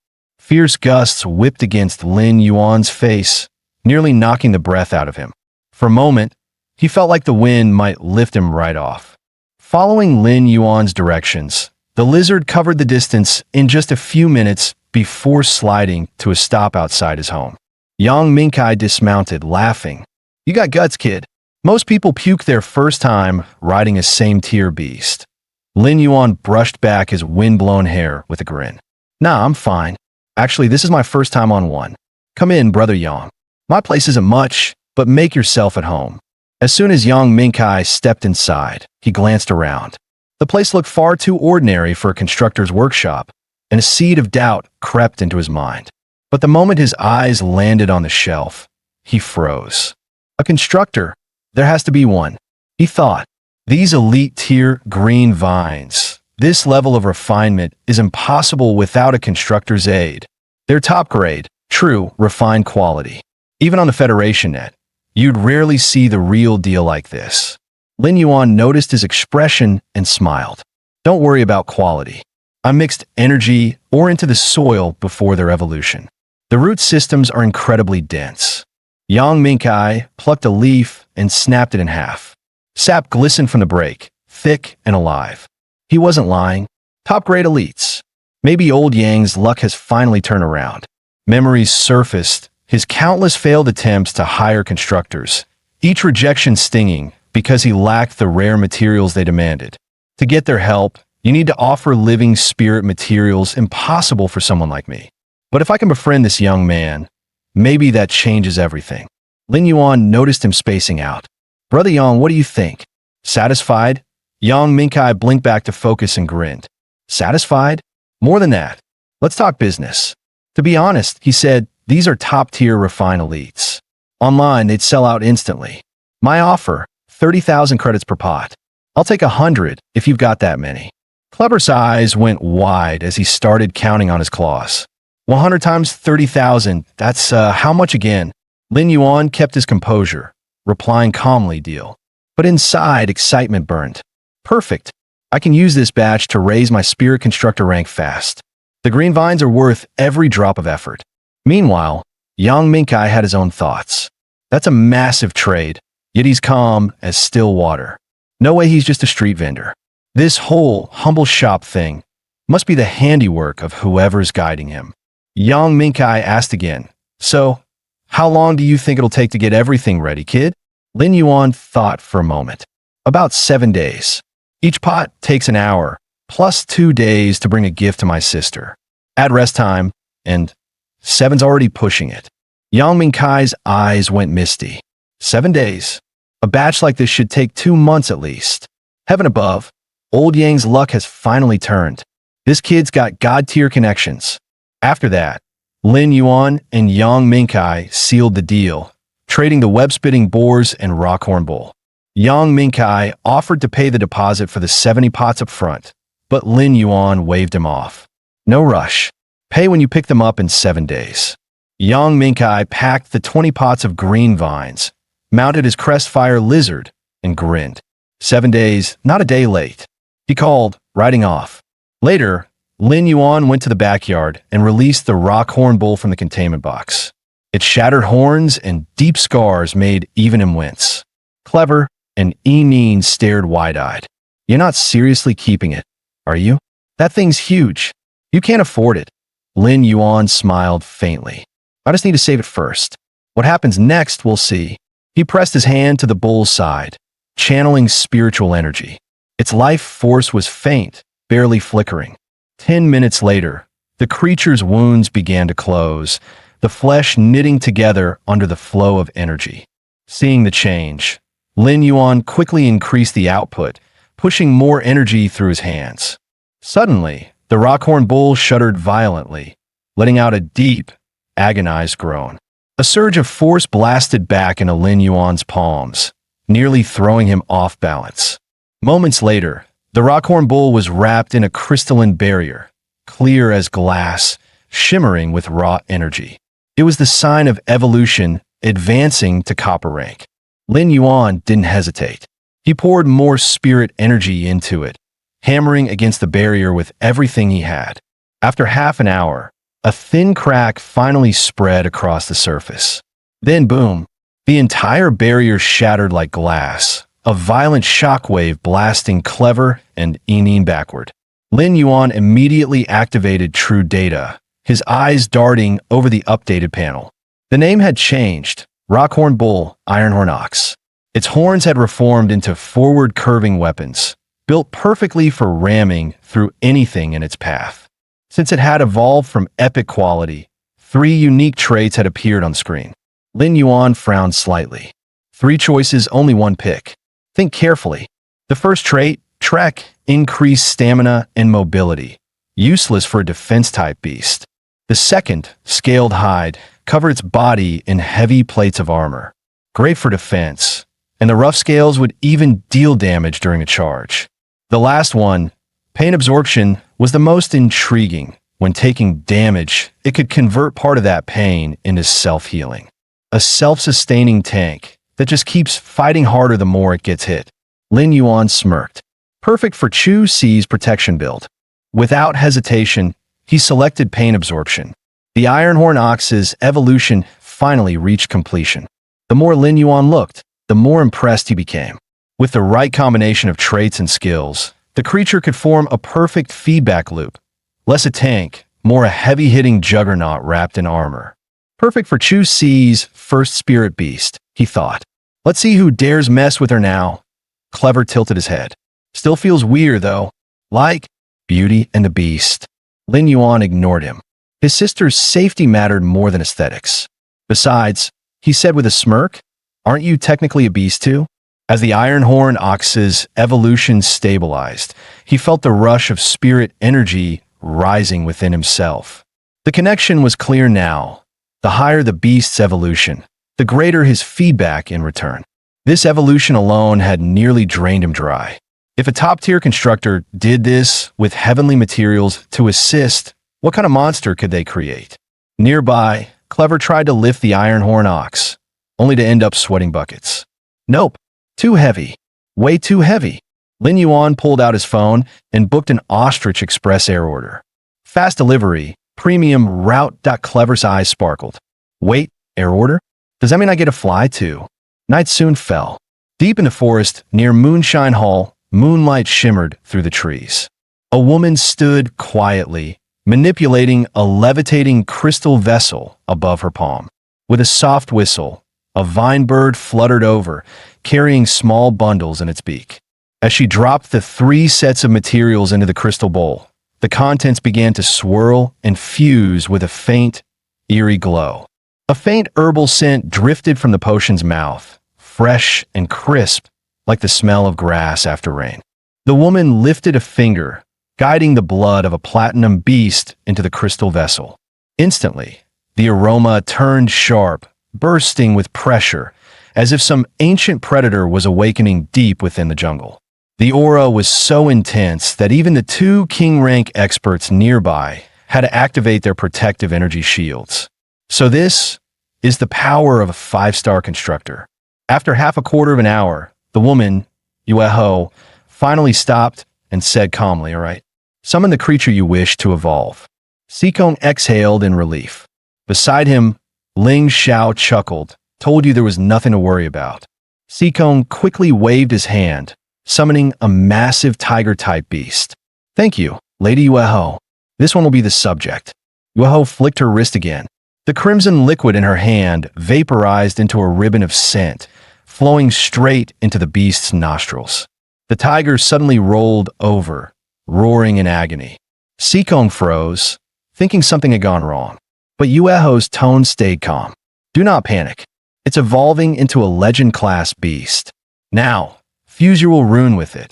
Fierce gusts whipped against Lin Yuan's face, nearly knocking the breath out of him. For a moment, he felt like the wind might lift him right off. Following Lin Yuan's directions, the lizard covered the distance in just a few minutes before sliding to a stop outside his home. Yang Mingkai dismounted, laughing. You got guts, kid. Most people puke their first time riding a same-tier beast. Lin Yuan brushed back his wind-blown hair with a grin. Nah, I'm fine. Actually, this is my first time on one. Come in, Brother Yang. My place isn't much, but make yourself at home. As soon as Yang Mingkai stepped inside, he glanced around. The place looked far too ordinary for a constructor's workshop, and a seed of doubt crept into his mind. But the moment his eyes landed on the shelf, he froze. A constructor. There has to be one. He thought. These elite-tier green vines. This level of refinement is impossible without a constructor's aid. They're top grade, true, refined quality. Even on the Federation net, you'd rarely see the real deal like this. Lin Yuan noticed his expression and smiled. Don't worry about quality. I mixed energy ore into the soil before their evolution. The root systems are incredibly dense. Yang Mingkai plucked a leaf and snapped it in half. Sap glistened from the break, thick and alive. He wasn't lying. Top-grade elites. Maybe old Yang's luck has finally turned around. Memories surfaced, his countless failed attempts to hire constructors, each rejection stinging because he lacked the rare materials they demanded. To get their help, you need to offer living spirit materials impossible for someone like me. But if I can befriend this young man, maybe that changes everything. Lin Yuan noticed him spacing out. Brother Yang, what do you think? Satisfied? Yang Mingkai blinked back to focus and grinned. Satisfied? More than that. Let's talk business. To be honest, he said, these are top-tier refined elites. Online, they'd sell out instantly. My offer, 30,000 credits per pot. I'll take 100 if you've got that many. Clever's eyes went wide as he started counting on his claws. 100 times 30,000, that's how much again? Lin Yuan kept his composure, replying calmly, deal. But inside, excitement burned. Perfect. I can use this batch to raise my spirit constructor rank fast. The green vines are worth every drop of effort. Meanwhile, Yang Mingkai had his own thoughts. That's a massive trade, yet he's calm as still water. No way he's just a street vendor. This whole humble shop thing must be the handiwork of whoever's guiding him. Yang Mingkai asked again, so, how long do you think it'll take to get everything ready, kid? Lin Yuan thought for a moment. About 7 days. Each pot takes an hour, plus 2 days to bring a gift to my sister. Add rest time, and 7's already pushing it. Yang Mingkai's eyes went misty. 7 days. A batch like this should take 2 months at least. Heaven above, old Yang's luck has finally turned. This kid's got god-tier connections. After that, Lin Yuan and Yang Mingkai sealed the deal, trading the web-spitting boars and rockhorn bull. Yang Mingkai offered to pay the deposit for the 70 pots up front, but Lin Yuan waved him off. No rush. Pay when you pick them up in 7 days. Yang Mingkai packed the 20 pots of green vines, mounted his crestfire lizard, and grinned. 7 days, not a day late. He called, riding off. Later, Lin Yuan went to the backyard and released the rockhorn bull from the containment box. Its shattered horns and deep scars made even him wince. Clever, and Yi stared wide-eyed. You're not seriously keeping it, are you? That thing's huge. You can't afford it. Lin Yuan smiled faintly. I just need to save it first. What happens next, we'll see. He pressed his hand to the bull's side, channeling spiritual energy. Its life force was faint, barely flickering. 10 minutes later, the creature's wounds began to close, the flesh knitting together under the flow of energy. Seeing the change, Lin Yuan quickly increased the output, pushing more energy through his hands. Suddenly, the rockhorn bull shuddered violently, letting out a deep, agonized groan. A surge of force blasted back into Lin Yuan's palms, nearly throwing him off balance. Moments later, the rockhorn bull was wrapped in a crystalline barrier, clear as glass, shimmering with raw energy. It was the sign of evolution advancing to copper rank. Lin Yuan didn't hesitate. He poured more spirit energy into it, hammering against the barrier with everything he had. After half an hour, a thin crack finally spread across the surface. Then boom, the entire barrier shattered like glass, a violent shockwave blasting Clever and Yi backward. Lin Yuan immediately activated True Data, his eyes darting over the updated panel. The name had changed. Rockhorn Bull, Ironhorn Ox. Its horns had reformed into forward-curving weapons, built perfectly for ramming through anything in its path. Since it had evolved from epic quality, 3 unique traits had appeared on screen. Lin Yuan frowned slightly. 3 choices, only 1 pick. Think carefully. The first trait, Trek, increased stamina and mobility, useless for a defense-type beast. The second, Scaled Hide, covered its body in heavy plates of armor, great for defense, and the rough scales would even deal damage during a charge. The last one, Pain Absorption, was the most intriguing. When taking damage, it could convert part of that pain into self-healing. A self-sustaining tank that just keeps fighting harder the more it gets hit. Lin Yuan smirked. Perfect for Chu Ci's protection build. Without hesitation, he selected Pain Absorption. The Ironhorn Ox's evolution finally reached completion. The more Lin Yuan looked, the more impressed he became. With the right combination of traits and skills, the creature could form a perfect feedback loop. Less a tank, more a heavy-hitting juggernaut wrapped in armor. Perfect for Chu Ci's first spirit beast, he thought. Let's see who dares mess with her now. Clever tilted his head. Still feels weird, though. Like Beauty and the Beast. Lin Yuan ignored him. His sister's safety mattered more than aesthetics. Besides, he said with a smirk, aren't you technically a beast too? As the Ironhorn Ox's evolution stabilized, he felt the rush of spirit energy rising within himself. The connection was clear now. The higher the beast's evolution, the greater his feedback in return. This evolution alone had nearly drained him dry. If a top-tier constructor did this with heavenly materials to assist, what kind of monster could they create? Nearby, Clever tried to lift the iron horn ox, only to end up sweating buckets. Nope, too heavy. Way too heavy. Lin Yuan pulled out his phone and booked an Ostrich Express air order. Fast delivery, premium route. Clever's eyes sparkled. Wait, air order? Does that mean I get a fly too? Night soon fell. Deep in the forest, near Moonshine Hall, moonlight shimmered through the trees. A woman stood quietly, manipulating a levitating crystal vessel above her palm. With a soft whistle, a vine bird fluttered over, carrying small bundles in its beak. As she dropped the 3 sets of materials into the crystal bowl, the contents began to swirl and fuse with a faint, eerie glow. A faint herbal scent drifted from the potion's mouth, fresh and crisp, like the smell of grass after rain. The woman lifted a finger, guiding the blood of a platinum beast into the crystal vessel. Instantly, the aroma turned sharp, bursting with pressure, as if some ancient predator was awakening deep within the jungle. The aura was so intense that even the 2 king-rank experts nearby had to activate their protective energy shields. So this is the power of a 5-star constructor. After half a quarter of an hour, the woman, Yueho, finally stopped and said calmly, "All right, summon the creature you wish to evolve." Sikong exhaled in relief. Beside him, Ling Xiao chuckled, "Told you there was nothing to worry about." Sikong quickly waved his hand, summoning a massive tiger-type beast. "Thank you, Lady Yueho. This one will be the subject." Yueho flicked her wrist again. The crimson liquid in her hand vaporized into a ribbon of scent, flowing straight into the beast's nostrils. The tiger suddenly rolled over, roaring in agony. Sikong froze, thinking something had gone wrong. But Yueho's tone stayed calm. "Do not panic. It's evolving into a legend-class beast. Now, fuse your rune with it.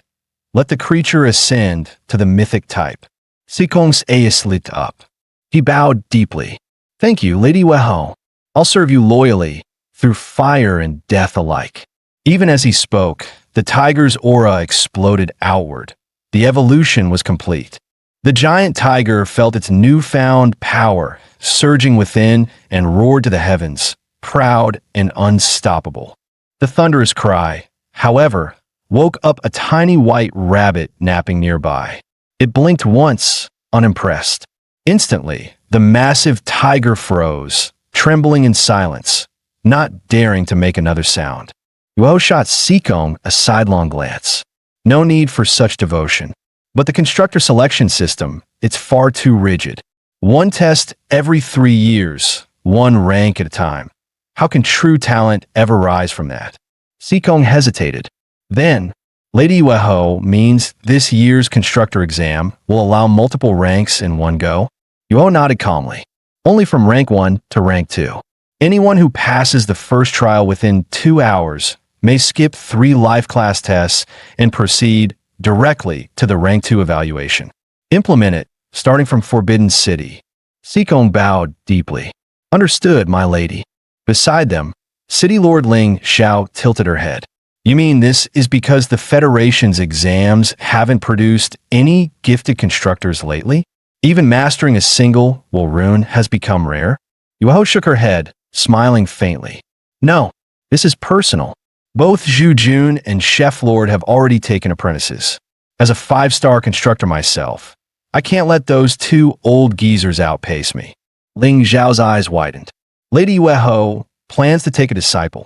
Let the creature ascend to the mythic type." Sikong's eyes lit up. He bowed deeply. "Thank you, Lady Yueho. I'll serve you loyally, through fire and death alike." Even as he spoke, the tiger's aura exploded outward. The evolution was complete. The giant tiger felt its newfound power surging within and roared to the heavens, proud and unstoppable. The thunderous cry, however, woke up a tiny white rabbit napping nearby. It blinked once, unimpressed. Instantly, the massive tiger froze, trembling in silence, not daring to make another sound. Yuo shot Sikong a sidelong glance. No need for such devotion. But the constructor selection system, it's far too rigid. 1 test every 3 years, 1 rank at a time. How can true talent ever rise from that? Sikong hesitated. Then, Lady Yueho means this year's constructor exam will allow multiple ranks in one go? Yuo nodded calmly. Only from rank 1 to rank 2. Anyone who passes the first trial within 2 hours may skip 3 life class tests and proceed directly to the rank 2 evaluation. Implement it, starting from Forbidden City. Sikong bowed deeply. "Understood, my lady." Beside them, City Lord Ling Xiao tilted her head. "You mean this is because the Federation's exams haven't produced any gifted constructors lately? Even mastering a single rune has become rare?" Yueho shook her head, smiling faintly. "No, this is personal. Both Zhu Jun and Chef Lord have already taken apprentices. As a 5-star constructor myself, I can't let those 2 old geezers outpace me." Ling Xiao's eyes widened. "Lady Yueho plans to take a disciple."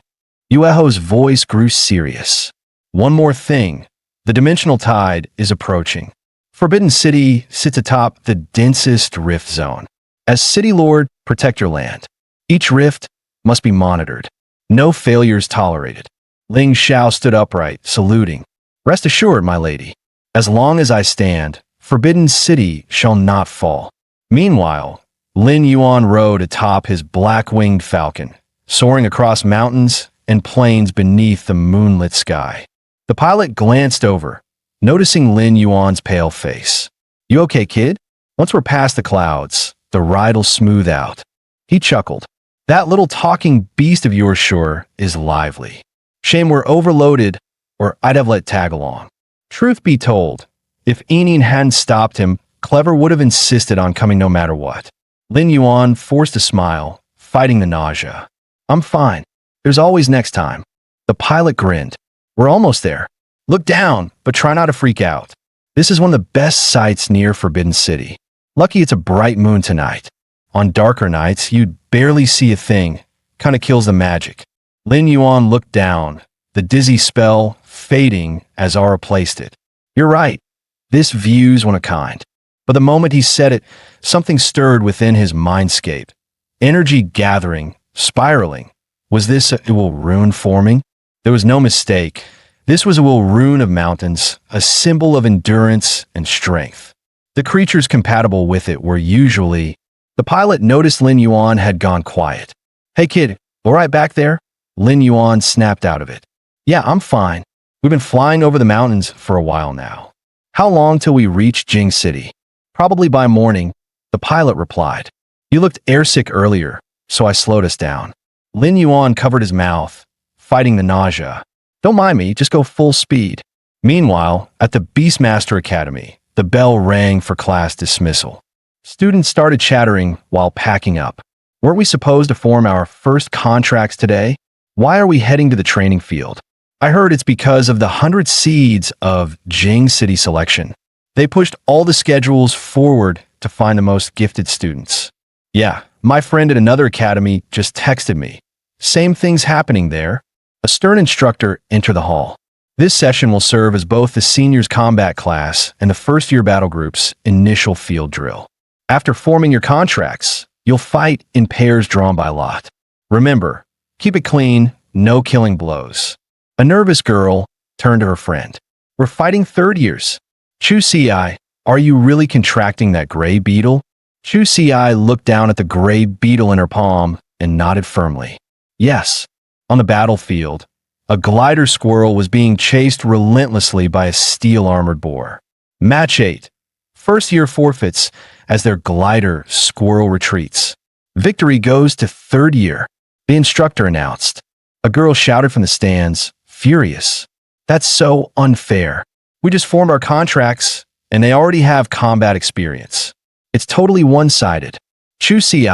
Yueho's voice grew serious. "One more thing. The dimensional tide is approaching. Forbidden City sits atop the densest rift zone. As City Lord, protect your land. Each rift must be monitored. No failures tolerated." Ling Xiao stood upright, saluting. "Rest assured, my lady. As long as I stand, Forbidden City shall not fall." Meanwhile, Lin Yuan rode atop his black-winged falcon, soaring across mountains and plains beneath the moonlit sky. The pilot glanced over, noticing Lin Yuan's pale face. "You okay, kid? Once we're past the clouds, the ride'll smooth out." He chuckled. "That little talking beast of yours sure is lively." Shame we're overloaded, or I'd have let tag along. Truth be told, if Enin hadn't stopped him, Clever would have insisted on coming no matter what. Lin Yuan forced a smile, fighting the nausea. I'm fine. There's always next time. The pilot grinned. We're almost there. Look down, but try not to freak out. This is one of the best sights near Forbidden City. Lucky it's a bright moon tonight. On darker nights, you'd barely see a thing. Kinda kills the magic. Lin Yuan looked down, the dizzy spell fading as Aura placed it. You're right. This view's one of a kind. But the moment he said it, something stirred within his mindscape. Energy gathering, spiraling. Was this a will rune forming? There was no mistake. This was a will rune of mountains, a symbol of endurance and strength. The creatures compatible with it were usually... The pilot noticed Lin Yuan had gone quiet. Hey kid, all right back there? Lin Yuan snapped out of it. Yeah, I'm fine. We've been flying over the mountains for a while now. How long till we reach Jing City? Probably by morning, the pilot replied. You looked airsick earlier, so I slowed us down. Lin Yuan covered his mouth, fighting the nausea. Don't mind me, just go full speed. Meanwhile, at the Beastmaster Academy, the bell rang for class dismissal. Students started chattering while packing up. Weren't we supposed to form our first contracts today? Why are we heading to the training field? I heard it's because of the 100 seeds of Jing City selection. They pushed all the schedules forward to find the most gifted students. Yeah, my friend at another academy just texted me. Same thing's happening there. A stern instructor entered the hall. This session will serve as both the seniors combat class and the first-year battle group's initial field drill. After forming your contracts, you'll fight in pairs drawn by lot. Remember, keep it clean, no killing blows. A nervous girl turned to her friend. We're fighting third years. Chu Si, are you really contracting that gray beetle? Chu Si looked down at the gray beetle in her palm and nodded firmly. Yes. On the battlefield, a glider squirrel was being chased relentlessly by a steel-armored boar. Match 8. First year forfeits as their glider squirrel retreats. Victory goes to third year, the instructor announced. A girl shouted from the stands, furious. That's so unfair. We just formed our contracts, and they already have combat experience. It's totally one-sided. Chu Si,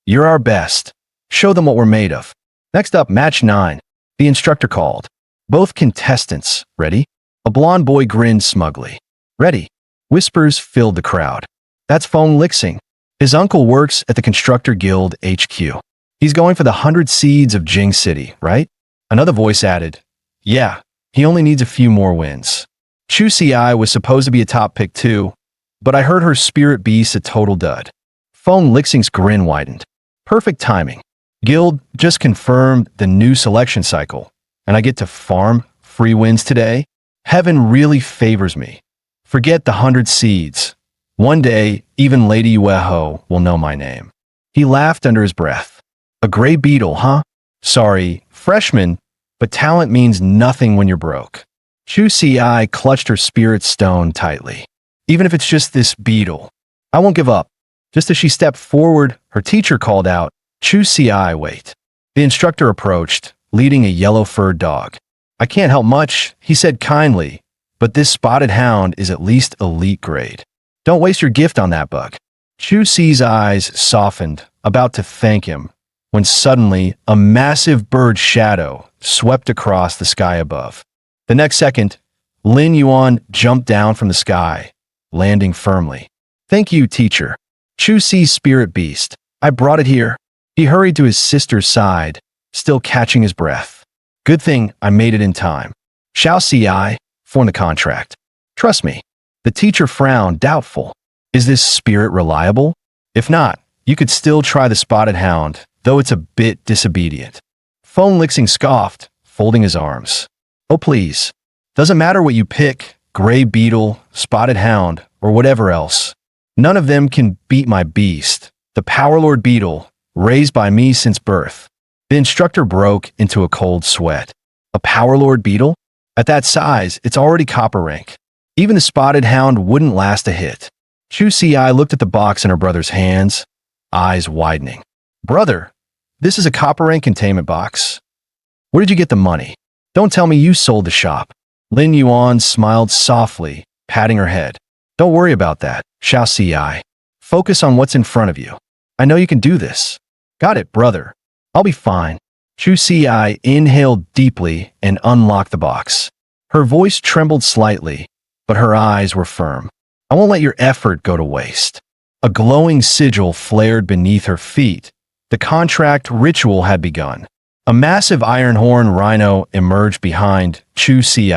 you're our best. Show them what we're made of. Next up, match 9. The instructor called. Both contestants, ready? A blond boy grinned smugly. Ready. Whispers filled the crowd. That's Feng Lixing. His uncle works at the Constructor Guild HQ. He's going for the 100 seeds of Jing City, right? Another voice added, yeah, he only needs a few more wins. Chu Si was supposed to be a top pick too, but I heard her spirit beast a total dud. Feng Lixing's grin widened. Perfect timing. Guild just confirmed the new selection cycle, and I get to farm free wins today? Heaven really favors me. Forget the 100 seeds. One day, even Lady Ueho will know my name. He laughed under his breath. A gray beetle, huh? Sorry, freshman, but talent means nothing when you're broke. Chu Si clutched her spirit stone tightly. Even if it's just this beetle, I won't give up. Just as she stepped forward, her teacher called out, Chu Si, wait. The instructor approached, leading a yellow-furred dog. I can't help much, he said kindly, but this spotted hound is at least elite grade. Don't waste your gift on that bug. Chu Si's eyes softened, about to thank him, when suddenly a massive bird shadow swept across the sky above. The next second, Lin Yuan jumped down from the sky, landing firmly. Thank you, teacher. Chu Si's spirit beast. I brought it here. He hurried to his sister's side, still catching his breath. Good thing I made it in time. Xiao Si, form the contract. Trust me. The teacher frowned, doubtful. Is this spirit reliable? If not, you could still try the spotted hound, though it's a bit disobedient. Feng Lixing scoffed, folding his arms. Oh please. Doesn't matter what you pick, gray beetle, spotted hound, or whatever else. None of them can beat my beast, the Powerlord Beetle, raised by me since birth. The instructor broke into a cold sweat. A Powerlord Beetle? At that size, it's already copper rank. Even the spotted hound wouldn't last a hit. Chu Si looked at the box in her brother's hands, eyes widening. Brother, this is a copper rank containment box. Where did you get the money? Don't tell me you sold the shop. Lin Yuan smiled softly, patting her head. Don't worry about that, Xiao Ci. Focus on what's in front of you. I know you can do this. Got it, brother. I'll be fine. Chu Ci inhaled deeply and unlocked the box. Her voice trembled slightly, but her eyes were firm. I won't let your effort go to waste. A glowing sigil flared beneath her feet. The contract ritual had begun. A massive iron horn rhino emerged behind Chu Ci,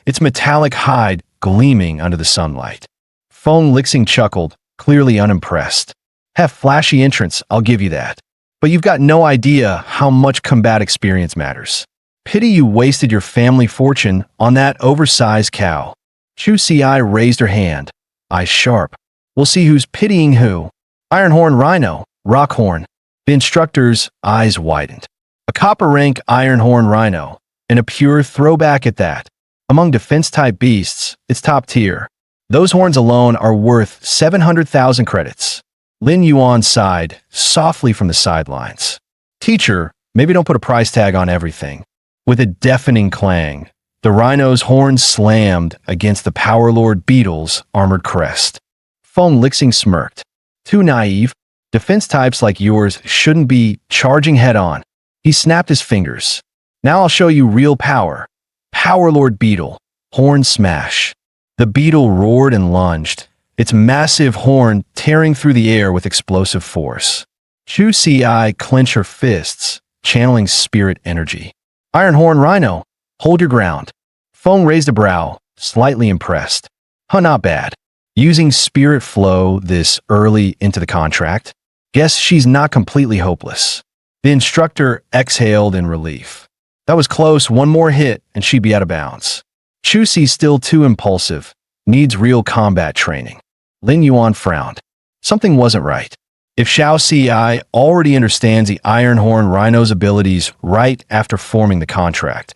its metallic hide gleaming under the sunlight. Feng Lixing chuckled, clearly unimpressed. Have flashy entrance, I'll give you that. But you've got no idea how much combat experience matters. Pity you wasted your family fortune on that oversized cow. Chu Ci raised her hand, eyes sharp. We'll see who's pitying who. Ironhorn Rhino, Rockhorn. The instructor's eyes widened. A copper-rank Ironhorn Rhino, and a pure throwback at that. Among defense-type beasts, it's top tier. Those horns alone are worth 700,000 credits. Lin Yuan sighed, softly from the sidelines. Teacher, maybe don't put a price tag on everything. With a deafening clang, the rhino's horns slammed against the Power Lord Beetle's armored crest. Feng Lixing smirked. Too naive. Defense types like yours shouldn't be charging head-on. He snapped his fingers. Now I'll show you real power. Power Lord Beetle. Horn smash. The beetle roared and lunged, its massive horn tearing through the air with explosive force. Chu Ci clenched her fists, channeling spirit energy. Ironhorn Rhino, hold your ground. Feng raised a brow, slightly impressed. Huh, not bad. Using spirit flow this early into the contract? Guess she's not completely hopeless. The instructor exhaled in relief. That was close, one more hit and she'd be out of bounds. Chu Ci's still too impulsive, needs real combat training. Lin Yuan frowned. Something wasn't right. If Xiao Ci already understands the Ironhorn Rhino's abilities right after forming the contract,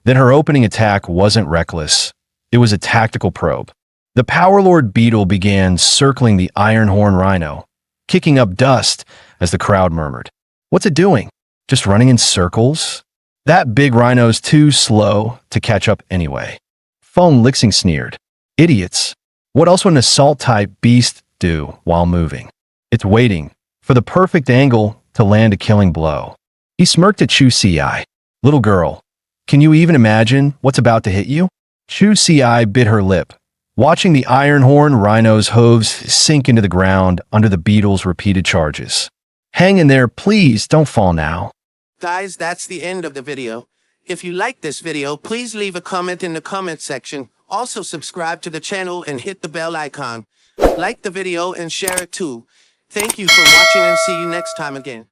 then her opening attack wasn't reckless. It was a tactical probe. The Power Lord Beetle began circling the Ironhorn Rhino, kicking up dust as the crowd murmured. What's it doing? Just running in circles? That big rhino's too slow to catch up anyway. Feng Lixing sneered. Idiots. What else would an assault-type beast do while moving? It's waiting for the perfect angle to land a killing blow. He smirked at Chu Ci. Little girl, can you even imagine what's about to hit you? Chu Ci bit her lip, watching the Ironhorn Rhino's hooves sink into the ground under the beetle's repeated charges. Hang in there, please, don't fall now. Guys, that's the end of the video. If you like this video, please leave a comment in the comment section. Also subscribe to the channel and hit the bell icon. Like the video and share it too. Thank you for watching and see you next time again.